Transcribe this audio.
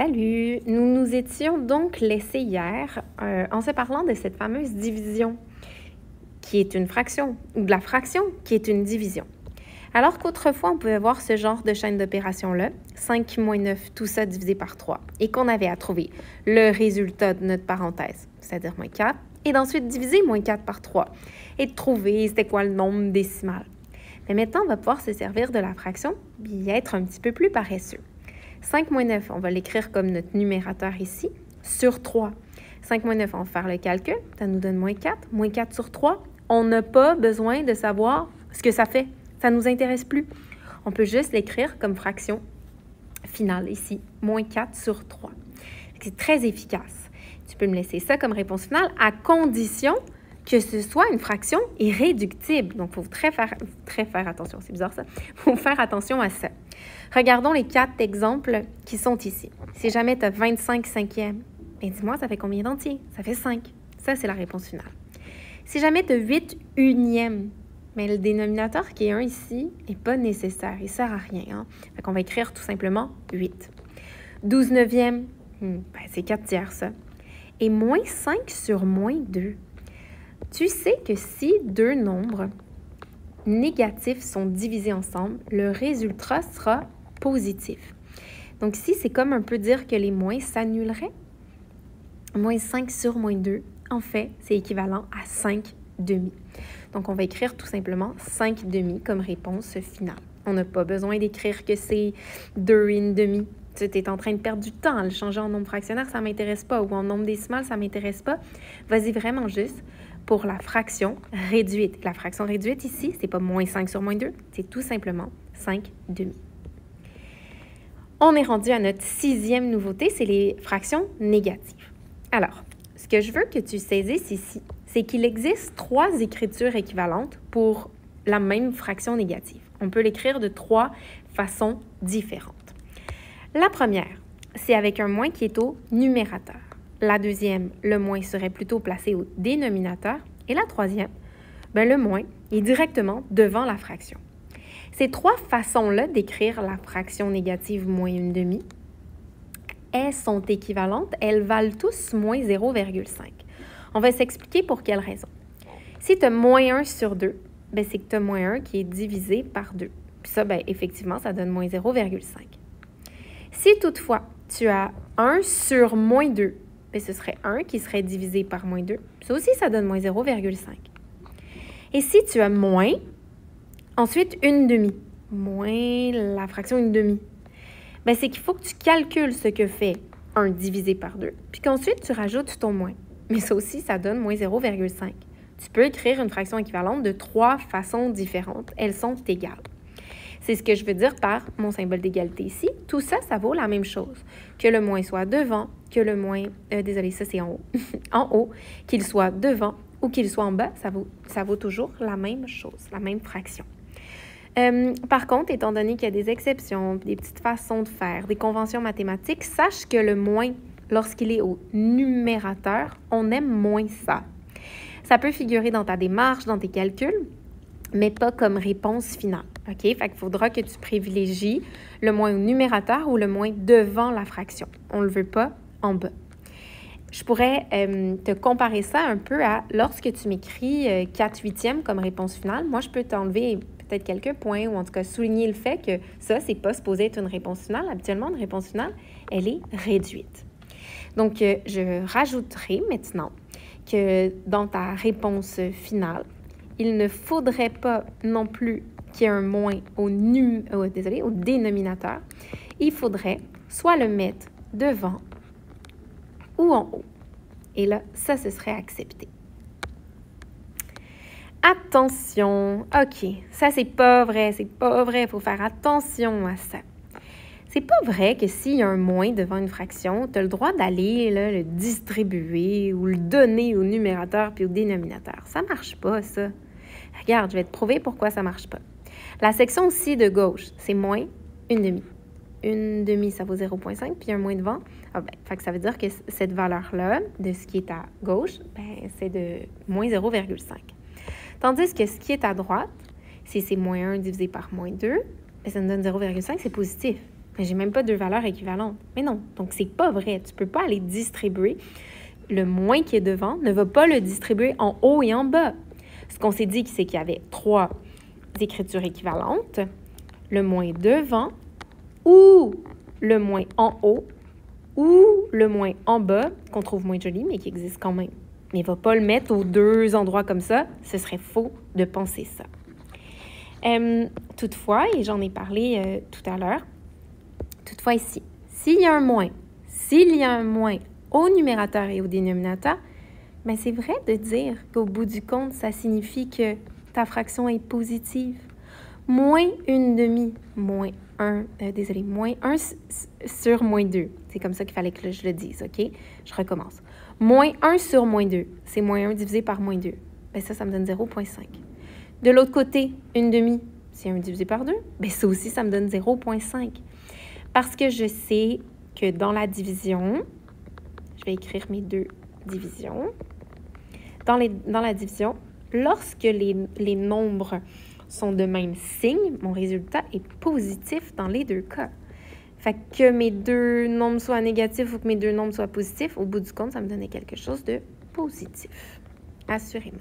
Salut! Nous nous étions donc laissés hier en se parlant de cette fameuse division qui est une fraction, ou de la fraction qui est une division. Alors qu'autrefois, on pouvait voir ce genre de chaîne d'opération-là, 5 moins 9, tout ça divisé par 3, et qu'on avait à trouver le résultat de notre parenthèse, c'est-à-dire moins 4, et d'ensuite diviser moins 4 par 3, et de trouver c'était quoi le nombre décimal. Mais maintenant, on va pouvoir se servir de la fraction et être un petit peu plus paresseux. 5 moins 9, on va l'écrire comme notre numérateur ici, sur 3. 5 moins 9, on va faire le calcul, ça nous donne moins 4. Moins 4 sur 3, on n'a pas besoin de savoir ce que ça fait. Ça ne nous intéresse plus. On peut juste l'écrire comme fraction finale ici, moins 4 sur 3. C'est très efficace. Tu peux me laisser ça comme réponse finale à condition que ce soit une fraction irréductible. Donc, il faut très faire attention. C'est bizarre ça. Il faut faire attention à ça. Regardons les 4 exemples qui sont ici. Si jamais tu as 25 cinquièmes, bien dis-moi, ça fait combien d'entiers? Ça fait 5. Ça, c'est la réponse finale. Si jamais tu as 8 unièmes, mais le dénominateur qui est 1 ici n'est pas nécessaire. Il ne sert à rien. Hein? Fait qu'on va écrire tout simplement 8. 12 neuvièmes, c'est 4 tiers ça. Et moins 5 sur moins 2. Tu sais que si deux nombres négatifs sont divisés ensemble, le résultat sera positif. Donc ici, c'est comme un peu dire que les moins s'annuleraient. Moins 5 sur moins 2, en fait, c'est équivalent à 5 demi. Donc, on va écrire tout simplement 5 demi comme réponse finale. On n'a pas besoin d'écrire que c'est 2 et une demi. Tu es en train de perdre du temps à le changer en nombre fractionnaire, ça ne m'intéresse pas, ou en nombre décimal, ça ne m'intéresse pas. Vas-y vraiment juste pour la fraction réduite. La fraction réduite ici, c'est pas moins 5 sur moins 2, c'est tout simplement 5 demi. On est rendu à notre 6e nouveauté, c'est les fractions négatives. Alors, ce que je veux que tu saisisses ici, c'est qu'il existe 3 écritures équivalentes pour la même fraction négative. On peut l'écrire de 3 façons différentes. La première, c'est avec un moins qui est au numérateur. La deuxième, le moins serait plutôt placé au dénominateur. Et la troisième, le moins est directement devant la fraction. Ces 3 façons-là d'écrire la fraction négative moins une demi, elles sont équivalentes, elles valent tous moins 0,5. On va s'expliquer pour quelle raison. Si tu as moins 1 sur 2, c'est que tu as moins 1 qui est divisé par 2. Puis ça, effectivement, ça donne moins 0,5. Si toutefois, tu as 1 sur moins 2, ce serait 1 qui serait divisé par moins 2. Ça aussi, ça donne moins 0,5. Et si tu as moins, ensuite une demi, moins la fraction une demi, c'est qu'il faut que tu calcules ce que fait 1 divisé par 2, puis qu'ensuite tu rajoutes ton moins. Mais ça aussi, ça donne moins 0,5. Tu peux écrire une fraction équivalente de 3 façons différentes. Elles sont égales. C'est ce que je veux dire par mon symbole d'égalité ici. Tout ça, ça vaut la même chose. Que le moins soit devant, que le moins... désolé, ça c'est en haut. En haut, qu'il soit devant ou qu'il soit en bas, ça vaut toujours la même chose, la même fraction. Par contre, étant donné qu'il y a des exceptions, des petites façons de faire, des conventions mathématiques, sache que le moins, lorsqu'il est au numérateur, on aime moins ça. Ça peut figurer dans ta démarche, dans tes calculs, mais pas comme réponse finale. OK? Fait qu'il faudra que tu privilégies le moins au numérateur ou le moins devant la fraction. On ne le veut pas en bas. Je pourrais te comparer ça un peu à lorsque tu m'écris 4 huitièmes comme réponse finale, moi, je peux t'enlever peut-être quelques points ou en tout cas souligner le fait que ça, c'est pas supposé être une réponse finale. Habituellement, une réponse finale, elle est réduite. Donc, je rajouterai maintenant que dans ta réponse finale, il ne faudrait pas non plus qu'il y ait un moins au dénominateur. Il faudrait soit le mettre devant ou en haut. Et là, ça, ce serait accepté. Attention! OK, ça, c'est pas vrai. Il faut faire attention à ça. C'est pas vrai que s'il y a un moins devant une fraction, tu as le droit d'aller le distribuer ou le donner au numérateur puis au dénominateur. Ça marche pas, ça. Regarde, je vais te prouver pourquoi ça marche pas. La section aussi de gauche, c'est moins une demi. Une demi, ça vaut 0,5, puis un moins devant. Fait que ça veut dire que cette valeur-là, de ce qui est à gauche, c'est de moins 0,5. Tandis que ce qui est à droite, si c'est moins 1 divisé par moins 2, ça nous donne 0,5, c'est positif. Mais j'ai même pas deux valeurs équivalentes. Mais non, donc c'est pas vrai. Tu peux pas aller distribuer. Le moins qui est devant ne va pas le distribuer en haut et en bas. Ce qu'on s'est dit, c'est qu'il y avait 3 écritures équivalentes. Le moins devant ou le moins en haut ou le moins en bas, qu'on trouve moins joli, mais qui existe quand même. Mais il ne va pas le mettre aux 2 endroits comme ça. Ce serait faux de penser ça. Toutefois, et j'en ai parlé tout à l'heure, toutefois ici, s'il y a un moins au numérateur et au dénominateur, bien c'est vrai de dire qu'au bout du compte, ça signifie que ta fraction est positive. Moins une demi, moins 1 sur moins 2. C'est comme ça qu'il fallait que je le dise, OK? Je recommence. Moins 1 sur moins 2, c'est moins 1 divisé par moins 2. Bien ça me donne 0,5. De l'autre côté, une demi, c'est 1 divisé par 2. Bien ça aussi, ça me donne 0,5. Parce que je sais que dans la division, je vais écrire mes 2 divisions. Dans la division, lorsque les nombres sont de même signe, mon résultat est positif dans les 2 cas. Fait que mes 2 nombres soient négatifs ou que mes 2 nombres soient positifs, au bout du compte, ça me donnait quelque chose de positif. Assurément.